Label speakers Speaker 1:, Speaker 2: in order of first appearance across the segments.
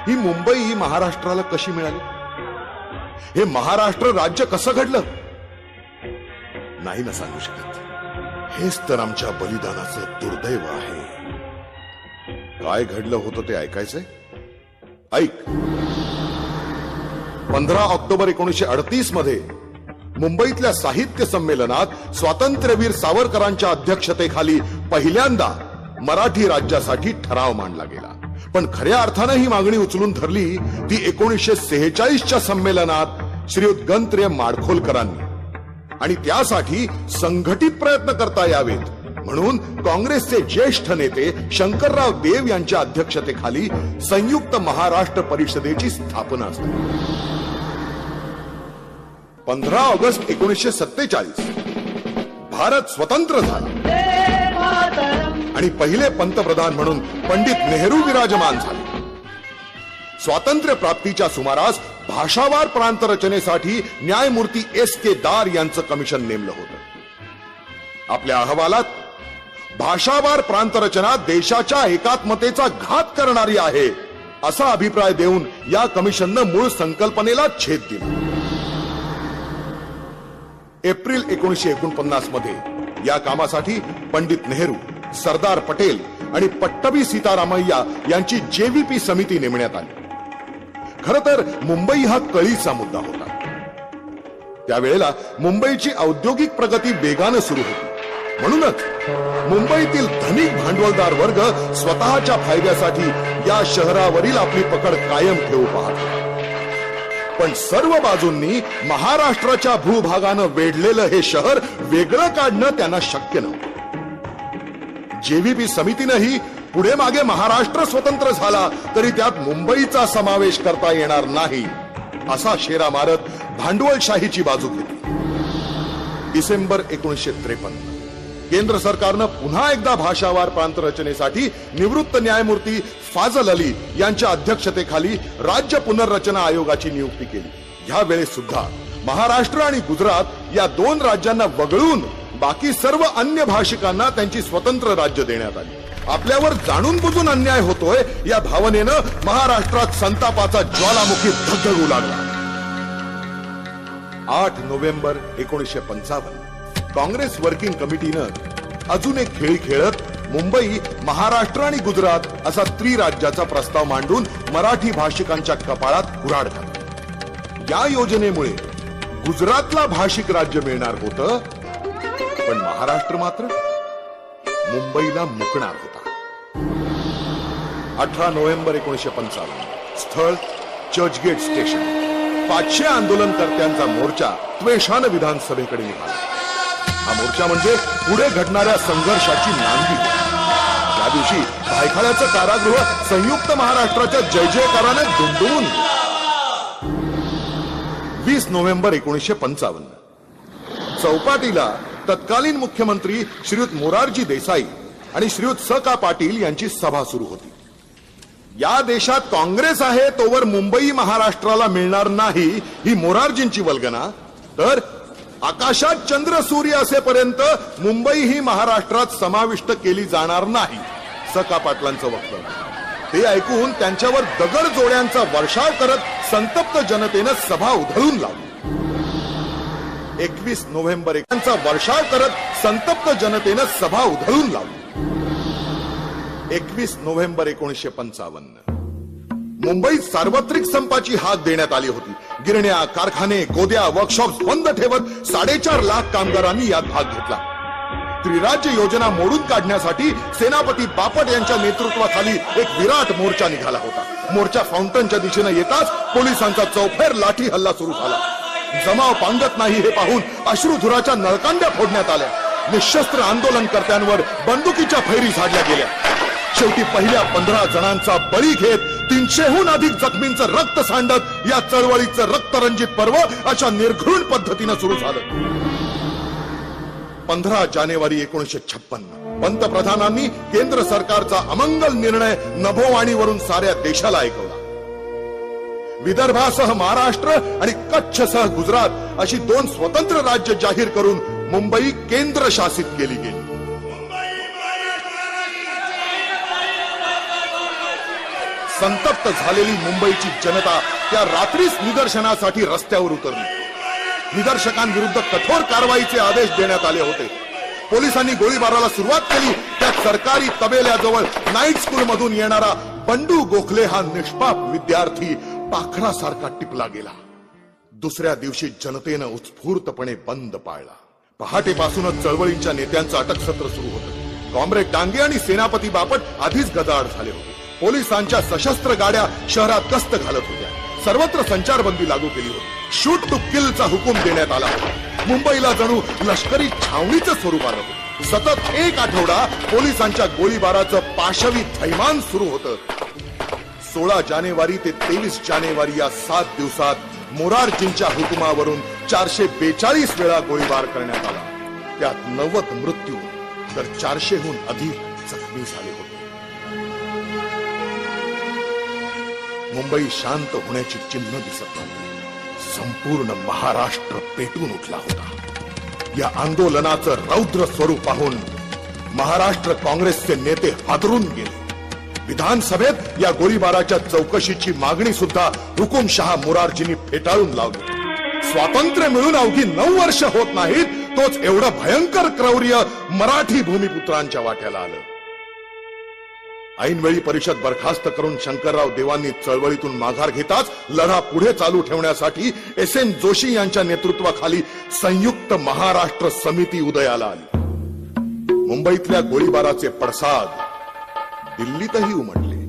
Speaker 1: ही मुंबई ही महाराष्ट्राला कशी मिळाली? हे महाराष्ट्र राज्य कसं घडलं? नाही ना सांगू शकत. हेच तर आमच्या बलिदानाचं दुर्दैव आहे. काय घडलं होतं ते ऐकायचंय? ऐक. 15 ऑक्टोबर 1938 मध्ये मुंबईतल्या साहित्य संमेलनात स्वातंत्र्यवीर सावरकरांच्या अध्यक्षतेखाली पहिल्यांदा मराठी राज्यासाठी ठराव मांडला गेला. पण खऱ्या अर्थानं ही मागणी उचलून धरली ती 1946च्या संमेलनात श्रीयुत गणत्र्य माडखोलकरांनी. आणि त्यासाठी संघटित प्रयत्न करता यावेत म्हणून काँग्रेसचे ज्येष्ठ नेते शंकरराव देव यांच्या अध्यक्षतेखाली संयुक्त महाराष्ट्र परिषदेची स्थापना झाली. 15 ऑगस्ट 1947 भारत स्वतंत्र झाला आणि पहिले पंतप्रधान म्हणून पंडित नेहरू विराजमान झाले. स्वातंत्र्य प्राप्तीच्या सुमारास भाषावार प्रांत रचनेसाठी न्यायमूर्ती S.K. दार यांचं कमिशन नेमलं होतं. आपल्या अहवालात भाषावार प्रांत रचना देशाच्या एकात्मतेचा घात करणारी आहे असा अभिप्राय देऊन या कमिशननं मूळ संकल्पनेला छेद दिला. एप्रिल 1949 मध्ये या कामासाठी पंडित नेहरू, सरदार पटेल आणि पट्टभी सीतारामय्या यांची JVP समिती नेमण्यात आली. खरं तर मुंबई हा कळीचा मुद्दा होता. त्यावेळेला मुंबईची औद्योगिक प्रगती वेगानं सुरू होती. म्हणूनच मुंबईतील धनिक भांडवलदार वर्ग स्वतःच्या फायद्यासाठी या शहरावरील आपली पकड कायम ठेवू पाहत. पण सर्व बाजूंनी महाराष्ट्राच्या भूभागानं वेढलेलं हे शहर वेगळं काढणं त्यांना शक्य नव्हतं. JVP समितीनंही पुढे मागे महाराष्ट्र स्वतंत्र झाला तरी त्यात मुंबईचा समावेश करता येणार नाही असा शेरा मारत भांडवलशाहीची बाजू घेतली. डिसेंबर 1953 केंद्र सरकारनं पुन्हा एकदा भाषावार प्रांत रचनेसाठी निवृत्त न्यायमूर्ती फाजल अली यांच्या अध्यक्षतेखाली राज्य पुनर्रचना आयोगाची नियुक्ती केली. ह्या वेळेस सुद्धा महाराष्ट्र आणि गुजरात या 2 राज्यांना वगळून बाकी सर्व अन्य भाषिकांना त्यांची स्वतंत्र राज्य देण्यात आली. आपल्यावर जाणून बुजून अन्याय होतोय या भावनेनं महाराष्ट्रात संतापाचा ज्वालामुखी धगधगू लागला. 8 नोव्हेंबर 1955 काँग्रेस वर्किंग कमिटीनं अजून एक खेळी खेळत मुंबई, महाराष्ट्र आणि गुजरात असा त्रिराज्याचा प्रस्ताव मांडून मराठी भाषिकांच्या कपाळात कुऱ्हाड घातली. या योजनेमुळे गुजरातला भाषिक राज्य मिळणार होतं पण महाराष्ट्र मात्र मुंबईला मुकणार होता. 18 नोव्हेंबर 1955 स्थळ चर्चगेट स्टेशन. 500 आंदोलनकर्त्यांचा मोर्चा त्वेषानं विधानसभेकडे निघाला. हा मोर्चा म्हणजे पुढे घडणाऱ्या संघर्षाची नांदी. त्या दिवशी भायखळ्याचं कारागृह संयुक्त महाराष्ट्राच्या जय जयकाराने दुमदुमून. 20 नोव्हेंबर 1955 चौपाटीला तत्कालीन मुख्यमंत्री श्रीयुत मोरारजी देसाई आणि श्रीयुत स.का. पाटील यांची सभा सुरू होती. या देशात काँग्रेस आहे तोवर मुंबई महाराष्ट्राला मिळणार नाही ही मोरारजींची वल्गना, तर आकाशात चंद्र सूर्य असेपर्यंत मुंबई ही महाराष्ट्रात समाविष्ट केली जाणार नाही स.का. पाटलांचं वक्तव्य. ते ऐकून त्यांच्यावर दगड जोड्यांचा वर्षाव करत संतप्त जनतेनं सभा उधळून लावली. 21 नोव्हेंबर यांचा वर्षाव करत संतप्त जनतेनं सभा उधळून लावली. 21 नोव्हेंबर 1955 मुंबईत सार्वत्रिक संपाची हाक देण्यात आली होती. गिरण्या, कारखाने, गोद्या, वर्कशॉप्स बंद ठेवत 4.5 लाख कामगारांनी यात भाग घेतला. त्रिराज्य योजना मोडून काढण्यासाठी सेनापती बापट यांच्या नेतृत्वाखाली एक विराट मोर्चा निघाला होता. मोर्चा फाउंटनच्या दिशेनं येताच पोलिसांचा चौफेर लाठी हल्ला सुरू झाला. जमाव पांगत नाही हे पाहून अश्रुधुराच्या नळकांड्या फोडण्यात आल्या. निशस्त्र आंदोलनकर्त्यांवर बंदुकीच्या फैरी झाडल्या गेल्या. शेवटी पहिल्या 15 जणांचा बळी घेत 300हून अधिक जखमींचं रक्त सांडत या चळवळीचं रक्तरंजित पर्व अशा निर्घृण पद्धतीनं सुरू झालं. 15 जानेवारी 1956 पंतप्रधानांनी केंद्र सरकारचा अमंगल निर्णय नभोवाणीवरून साऱ्या देशाला ऐकवला. विदर्भासह महाराष्ट्र आणि कच्छसह गुजरात अशी 2 स्वतंत्र राज्य जाहीर करून मुंबई केंद्र शासित केली गेली. संतप्त झालेली मुंबईची जनता त्या रात्रीच निदर्शनासाठी रस्त्यावर उतरली. निदर्शकांविरुद्ध कठोर कारवाईचे आदेश देण्यात आले होते. पोलिसांनी गोळीबाराला सुरुवात केली. त्या सरकारी तबेल्याजवळ नाईट स्कूल मधून येणारा बंडू गोखले हा निष्पाप विद्यार्थी पाखरासारखा टिपला गेला. दुसऱ्या दिवशी जनतेनं उत्स्फूर्तपणे बंद पाळला. पहाटेपासूनच चळवळींच्या नेत्यांचं अटक सत्र सुरू होतं. कॉम्रेड डांगे आणि सेनापती बापट आधीच गदाड झाले होते. पोलिसांच्या सशस्त्र गाड्या शहरात गस्त घालत होत्या. सर्वत्र संचारबंदी लागू केली होती. शूट टू किलचा हुकूम देण्यात आला. मुंबईला जणू लष्करी छावणीचं स्वरूप आलं होतं. सतत एक आठवडा पोलिसांच्या गोळीबाराचं पाशवी थैमान सुरू होतं. 16 जानेवारी ते 23 जानेवारी या 7 दिवसात मोरारजींच्या हुकुमावरून 442 वेळा गोळीबार करण्यात आला. त्यात 90 मृत्यू तर 400हून अधिक जखमी झाले होते. मुंबई शांत होण्याची चिन्ह दिसत नव्हती. संपूर्ण महाराष्ट्र पेटून उठला होता. या आंदोलनाचं रौद्र स्वरूप पाहून महाराष्ट्र काँग्रेसचे नेते हादरून गेले. विधानसभेत या गोळीबाराच्या चौकशीची मागणी सुद्धा हुकुमशहा मोरारजींनी फेटाळून लावली. स्वातंत्र्य मिळून अवघी 9 वर्ष होत नाहीत, तोच एवढं भयंकर क्रौर्य मराठी भूमिपुत्रांच्या वाट्याला आलं. ऐनवेळी परिषद बरखास्त करून शंकरराव देवांनी चळवळीतून माघार घेताच लढा पुढे चालू ठेवण्यासाठी एस.एन. जोशी यांच्या नेतृत्वाखाली संयुक्त महाराष्ट्र समिती उदयाला आली. मुंबईतल्या गोळीबाराचे पडसाद दिल्लीतही उमटले.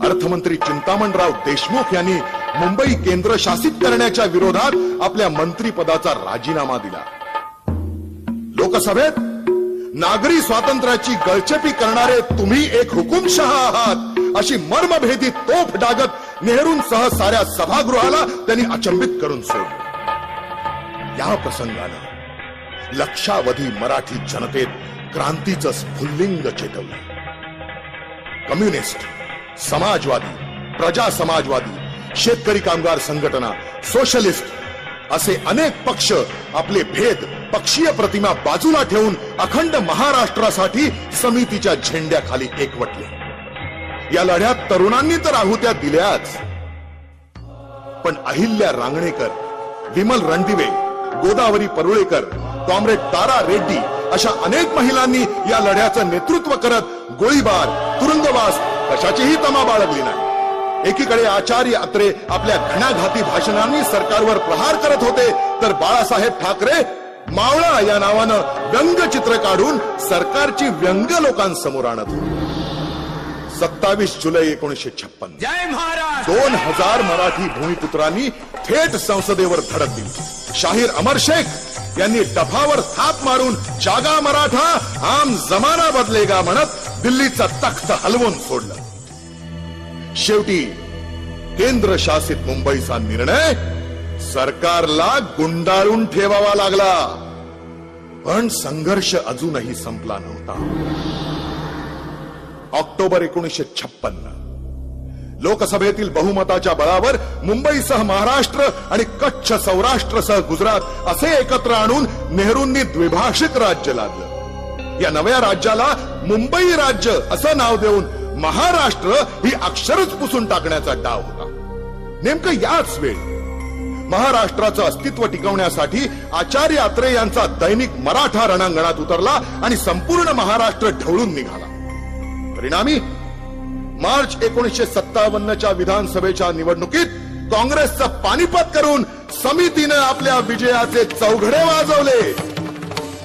Speaker 1: अर्थमंत्री चिंतामणराव देशमुख यांनी मुंबई केंद्रशासित करण्याच्या विरोधात आपल्या मंत्रिपदाचा राजीनामा दिला. लोकसभेत नागरी स्वातंत्र्याची गळचेपी करणारे तुम्ही एक हुकुमशहा आहात अशी मर्मभेदी तोफ डागत नेहरूंसह साऱ्या सभागृहाला त्यांनी अचंबित करून सोडलं. या प्रसंगानं लक्षावधी मराठी जनतेत क्रांतीचं स्फुल्लिंग चेतवलं. कम्युनिस्ट, समाजवादी, प्रजा समाजवादी, शेतकरी कामगार संघटना, सोशलिस्ट असे अनेक पक्ष आपले भेद, पक्षीय प्रतिमा बाजूला ठेवून अखंड महाराष्ट्रासाठी समितीच्या झेंड्याखाली एकवटले. या लढ्यात तरुणांनी तर आहुत्या दिल्याच, पण अहिल्या रांगणेकर, विमल रणदिवे, गोदावरी परुळेकर, कॉम्रेड तारा रेड्डी अशा अनेक महिलांनी या लढ्याचं नेतृत्व करत गोळीबार, तुरुंगवास कशाचीही तमा बाळगली नाही. एकीकडे आचार्य अत्रे आपल्या घणाघाती भाषणांनी सरकारवर प्रहार करत होते, तर बाळासाहेब ठाकरे मावळा या नावानं व्यंगचित्र काढून सरकारची व्यंग लोकांसमोर आणत होते. 27 जुलै 1956
Speaker 2: जय महाराज
Speaker 1: 2000 मराठी भूमिपुत्रांनी थेट संसदेवर धडक दिली. शाहीर अमर शेख यांनी डफावर थाप मारून जागा मराठा आम जमाना बदलेगा म्हणत दिल्लीचा तख्त हलवून सोडलं. शेवटी केंद्र शासित मुंबईचा निर्णय सरकारला गुंडाळून ठेवावा लागला. पण संघर्ष अजूनही संपला नव्हता. ऑक्टोबर 1956 लोकसभेतील बहुमताच्या बळावर मुंबईसह महाराष्ट्र आणि कच्छ सौराष्ट्रसह गुजरात असे एकत्र आणून नेहरूंनी द्विभाषिक राज्य लादलं. या नव्या राज्याला मुंबई राज्य असं नाव देऊन महाराष्ट्र ही अक्षरच पुसून टाकण्याचा डाव होता. नेमकं याच वेळी महाराष्ट्राचं अस्तित्व टिकवण्यासाठी आचार्य अत्रे यांचा दैनिक मराठा रणांगणात उतरला आणि संपूर्ण महाराष्ट्र ढवळून निघाला. परिणामी मार्च 1957च्या विधानसभेच्या निवडणुकीत काँग्रेसचं पानिपत करून समितीनं आपल्या विजयाचे चौघडे वाजवले.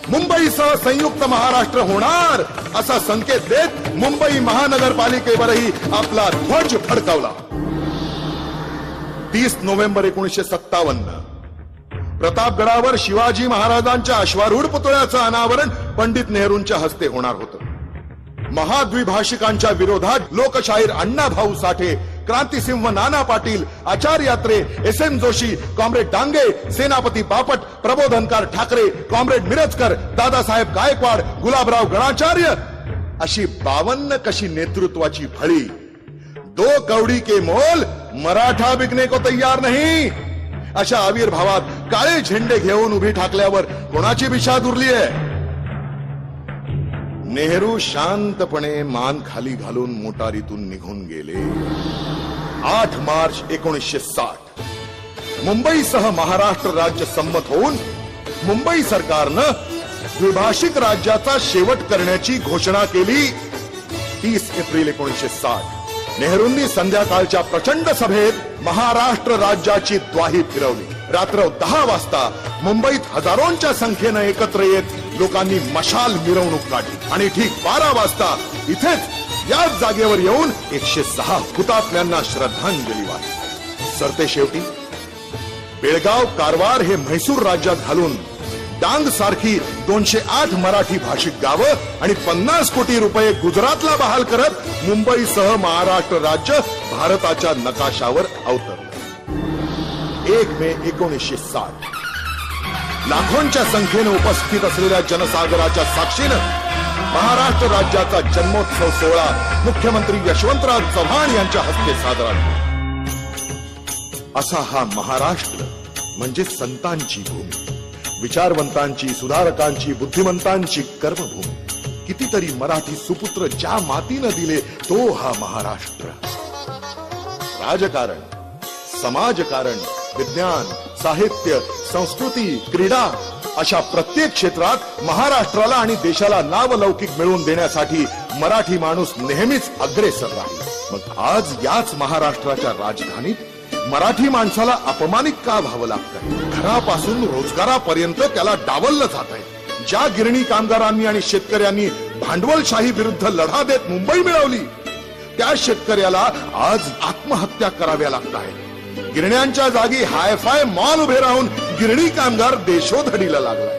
Speaker 1: मुंबईसह संयुक्त महाराष्ट्र होणार असा संकेत देत मुंबई महानगरपालिकेवरही आपला ध्वज फडकावला. 30 नोव्हेंबर 1957 प्रतापगडावर शिवाजी महाराजांच्या अश्वारूढ पुतळ्याचं अनावरण पंडित नेहरूंच्या हस्ते होणार होतं. महाद्विभाषिकांच्या विरोधात लोकशाहीर अण्णाभाऊ साठे, क्रांतिसिंह नाना पाटील, आचार्य अत्रे, एस.एन. जोशी, कॉम्रेड डांगे, सेनापती बापट, प्रबोधनकार ठाकरे, कॉम्रेड मिरजकर, दादासाहेब गायकवाड, गुलाबराव गणाचार्य अशी 52 कशी नेतृत्वाची फळी. 2 कौडी के मोल मराठा बिकने को तैयार नहीं अशा आविर्भावात काळे झेंडे घेऊन उभी ठाकल्यावर कोणाची बिशाद उरली आहे. नेहरू शांतपणे मान खाली घालून मोटारीतून निघून गेले. 8 मार्च 1960 मुंबईसह महाराष्ट्र राज्य संमत होऊन मुंबई सरकारनं द्विभाषिक राज्याचा शेवट करण्याची घोषणा केली. 30 एप्रिल 1960 नेहरूंनी संध्याकाळच्या प्रचंड सभेत महाराष्ट्र राज्याची द्वाही फिरवली. रात्र 10 वाजता मुंबईत हजारोंच्या संख्येनं एकत्र येत लोकांनी मशाल मिरवणूक काढली आणि ठीक 12 वाजता इथेच याच जागेवर येऊन 106 हुतात्म्यांना श्रद्धांजली वाहिली. सरतेशेवटी बेळगाव, कारवार हे म्हैसूर राज्यात घालून डांग सारखी 208 मराठी भाषिक गावं आणि 50 कोटी रुपये गुजरातला बहाल करत मुंबईसह महाराष्ट्र राज्य भारताच्या नकाशावर अवतरलं. 1 मे 1960 लाखोंच्या संख्येने उपस्थित असलेल्या जनसागराच्या साक्षीनं महाराष्ट्र राज्याचा जन्मोत्सव सोहळा मुख्यमंत्री यशवंतराव चव्हाण यांच्या हस्ते साजरा झाला. असा हा महाराष्ट्र म्हणजे संतांची भूमी, विचारवंतांची, सुधारकांची, बुद्धिमंतांची कर्मभूमी. कितीतरी मराठी सुपुत्र ज्या मातीनं दिले तो हा महाराष्ट्र. राजकारण, समाजकारण, विज्ञान, साहित्य, संस्कृती, क्रीडा अशा प्रत्येक क्षेत्रात महाराष्ट्राला आणि देशाला नावलौकिक मिळवून देण्यासाठी मराठी माणूस नेहमीच अग्रेसर राहील. मग आज याच महाराष्ट्राच्या राजधानीत मराठी माणसाला अपमानित का व्हावं लागतंय? घरापासून रोजगारापर्यंत त्याला डावललं जात आहे. ज्या गिरणी कामगारांनी आणि शेतकऱ्यांनी भांडवलशाही विरुद्ध लढा देत मुंबई मिळवली, त्या शेतकऱ्याला आज आत्महत्या कराव्या लागत आहेत. गिरण्यांच्या जागी हायफाय मॉल उभे राहून गिरणी कामगार देशोधडीला लागलाय.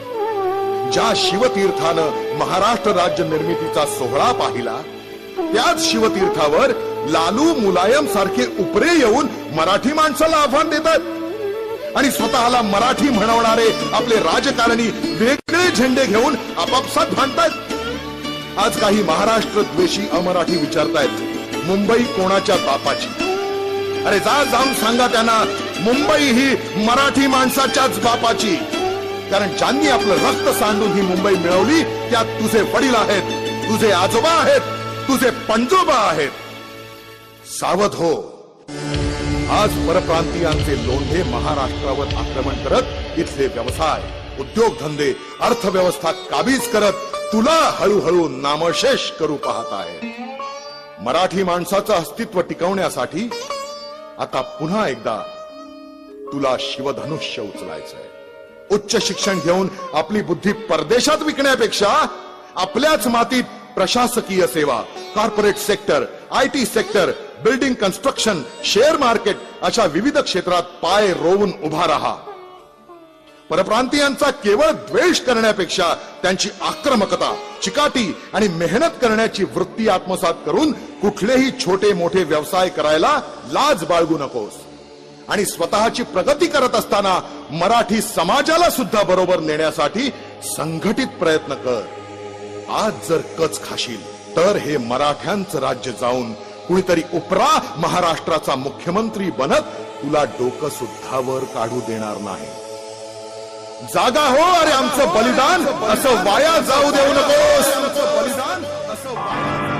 Speaker 1: ज्या शिवतीर्थानं महाराष्ट्र राज्य निर्मितीचा सोहळा पाहिला, त्याच शिवतीर्थावर लालू, मुलायम सारखे उपरे येऊन मराठी माणसाला आव्हान देतात आणि स्वतःला मराठी म्हणवणारे आपले राजकारणी वेगळे झेंडे घेऊन आपापसात भांडतात. आज काही महाराष्ट्र द्वेषी अमराठी विचारतायत, मुंबई कोणाच्या बापाची? अरे जाऊन सांगा त्यांना, मुंबई ही मराठी माणसाच्याच बापाची. कारण ज्यांनी आपलं रक्त सांडून ही मुंबई मिळवली त्यात तुझे वडील आहेत, तुझे आजोबा आहेत, तुझे पणजोबा आहेत. सावध हो. आज परप्रांतीयांचे लोंढे महाराष्ट्रावर आक्रमण करत इथले व्यवसाय, उद्योगधंदे, अर्थव्यवस्था काबीज करत तुला हळूहळू नामशेष करू पाहत आहे. मराठी माणसाचं अस्तित्व टिकवण्यासाठी आता पुन्हा एकदा तुला शिवधनुष्य उचलायचंय. उच्च शिक्षण घेऊन आपली बुद्धी परदेशात विकण्यापेक्षा आपल्याच मातीत प्रशासकीय सेवा, corporate sector, IT sector, building construction, share market अशा विविध क्षेत्रात पाय रोवून उभा राहा. परप्रांतीयांचा केवळ द्वेष करण्यापेक्षा त्यांची आक्रमकता, चिकाटी आणि मेहनत करण्याची वृत्ती आत्मसात करून कुठलेही छोटे मोठे व्यवसाय करायला लाज बाळगू नकोस. आणि स्वतःची प्रगती करत असताना मराठी समाजाला सुद्धा बरोबर नेण्यासाठी संघटित प्रयत्न कर. आज जर कच खाशील तर हे मराठ्यांचं राज्य जाऊन कुणीतरी उपरा महाराष्ट्राचा मुख्यमंत्री बनत तुला डोकं सुद्धा वर काढू देणार नाही. जागा हो. अरे आमचं बलिदान असं वाया जाऊ देऊ नकोस. बलिदान असं वाया